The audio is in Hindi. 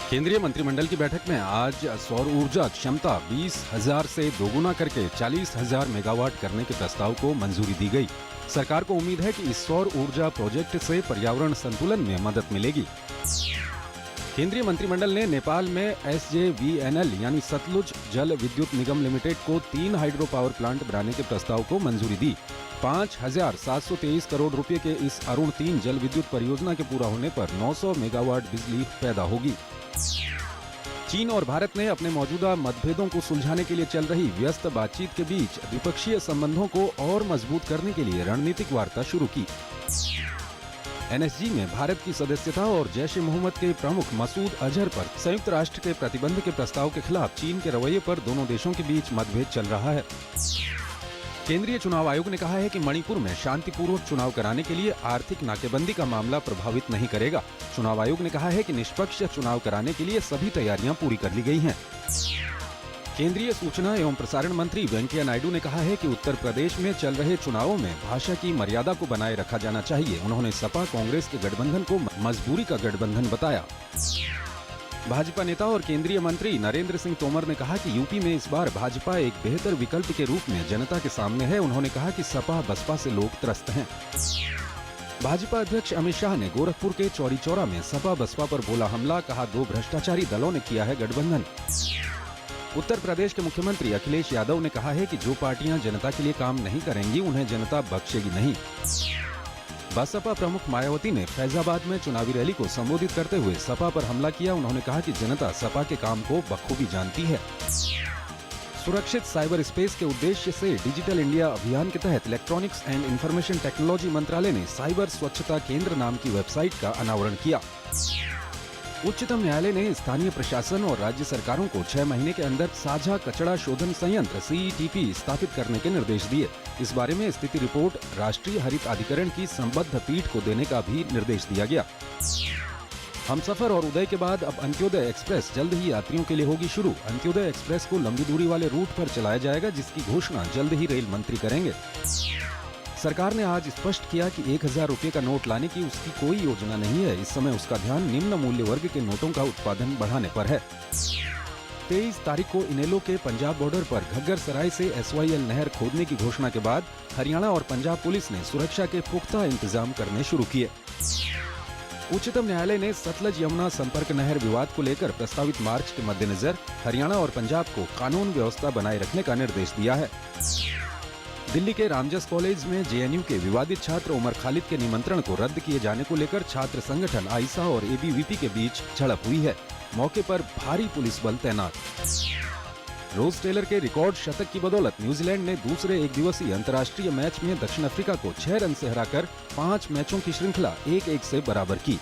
केंद्रीय मंत्रिमंडल की बैठक में आज सौर ऊर्जा क्षमता 20,000 से दोगुना करके 40,000 मेगावाट करने के प्रस्ताव को मंजूरी दी गई। सरकार को उम्मीद है कि इस सौर ऊर्जा प्रोजेक्ट से पर्यावरण संतुलन में मदद मिलेगी। केंद्रीय मंत्रिमंडल ने नेपाल में SJVNL यानी सतलुज जल विद्युत निगम लिमिटेड को 3 हाइड्रो पावर प्लांट बनाने के प्रस्ताव को मंजूरी दी। 5,723 करोड़ रुपए के इस अरुण 3 जल विद्युत परियोजना के पूरा होने पर 900 मेगावाट बिजली पैदा होगी। चीन और भारत ने अपने मौजूदा मतभेदों को सुलझाने के लिए चल रही व्यस्त बातचीत के बीच द्विपक्षीय संबंधों को और मजबूत करने के लिए रणनीतिक वार्ता शुरू की। NSG में भारत की सदस्यता और जैश-ए-मोहम्मद के प्रमुख मसूद अजहर पर संयुक्त राष्ट्र के प्रतिबंध के प्रस्ताव के खिलाफ चीन के रवैये पर दोनों देशों के बीच मतभेद चल रहा है। केंद्रीय चुनाव आयोग ने कहा है कि मणिपुर में शांतिपूर्वक चुनाव कराने के लिए आर्थिक नाकेबंदी का मामला प्रभावित नहीं करेगा। चुनाव आयोग ने कहा है कि निष्पक्ष चुनाव कराने के लिए सभी तैयारियां पूरी कर ली गई हैं। केंद्रीय सूचना एवं प्रसारण मंत्री वेंकैया नायडू ने कहा है कि उत्तर प्रदेश में चल रहे चुनावों में भाषा की मर्यादा को बनाए रखा जाना चाहिए। उन्होंने सपा कांग्रेस के गठबंधन को मजबूरी का गठबंधन बताया। भाजपा नेता और केंद्रीय मंत्री नरेंद्र सिंह तोमर ने कहा कि यूपी में इस बार भाजपा एक बेहतर विकल्प के रूप में जनता के सामने है। उन्होंने कहा कि सपा बसपा से लोग त्रस्त हैं। भाजपा अध्यक्ष अमित शाह ने गोरखपुर के चौरी चौरा में सपा बसपा पर बोला हमला, कहा 2 भ्रष्टाचारी दलों ने किया है गठबंधन। उत्तर प्रदेश के मुख्यमंत्री अखिलेश यादव ने कहा है कि जो पार्टियां जनता के लिए काम नहीं करेंगी उन्हें जनता बख्शेगी नहीं। बसपा प्रमुख मायावती ने फैजाबाद में चुनावी रैली को संबोधित करते हुए सपा पर हमला किया। उन्होंने कहा कि जनता सपा के काम को बखूबी जानती है। सुरक्षित साइबर स्पेस के उद्देश्य से डिजिटल इंडिया अभियान के तहत इलेक्ट्रॉनिक्स एंड इंफॉर्मेशन टेक्नोलॉजी मंत्रालय ने साइबर स्वच्छता केंद्र नाम की वेबसाइट का अनावरण किया। उच्चतम न्यायालय ने स्थानीय प्रशासन और राज्य सरकारों को 6 महीने के अंदर साझा कचरा शोधन संयंत्र CETP स्थापित करने के निर्देश दिए। इस बारे में स्थिति रिपोर्ट राष्ट्रीय हरित अधिकरण की संबद्ध पीठ को देने का भी निर्देश दिया गया। हमसफर और उदय के बाद अब अंत्योदय एक्सप्रेस जल्द ही यात्रियों के लिए होगी शुरू। अंत्योदय एक्सप्रेस को लंबी दूरी वाले रूट पर चलाया जाएगा, जिसकी घोषणा जल्द ही रेल मंत्री करेंगे। सरकार ने आज स्पष्ट किया कि 1,000 रुपए का नोट लाने की उसकी कोई योजना नहीं है। इस समय उसका ध्यान निम्न मूल्य वर्ग के नोटों का उत्पादन बढ़ाने पर है। 23 तारीख को इनेलो के पंजाब बॉर्डर पर घग्गर सराय से SYL नहर खोदने की घोषणा के बाद हरियाणा और पंजाब पुलिस ने सुरक्षा के पुख्ता इंतजाम करने शुरू किए। उच्चतम न्यायालय ने सतलज यमुना संपर्क नहर विवाद को लेकर प्रस्तावित मार्च के मद्देनजर हरियाणा और पंजाब को कानून व्यवस्था बनाए रखने का निर्देश दिया है। दिल्ली के रामजस कॉलेज में JNU के विवादित छात्र उमर खालिद के निमंत्रण को रद्द किए जाने को लेकर छात्र संगठन आइसा और ABVP के बीच झड़प हुई है। मौके पर भारी पुलिस बल तैनात। रोज टेलर के रिकॉर्ड शतक की बदौलत न्यूजीलैंड ने दूसरे एक दिवसीय अंतर्राष्ट्रीय मैच में दक्षिण अफ्रीका को 6 रन से हराकर 5 मैचों की श्रृंखला 1-1 से बराबर की।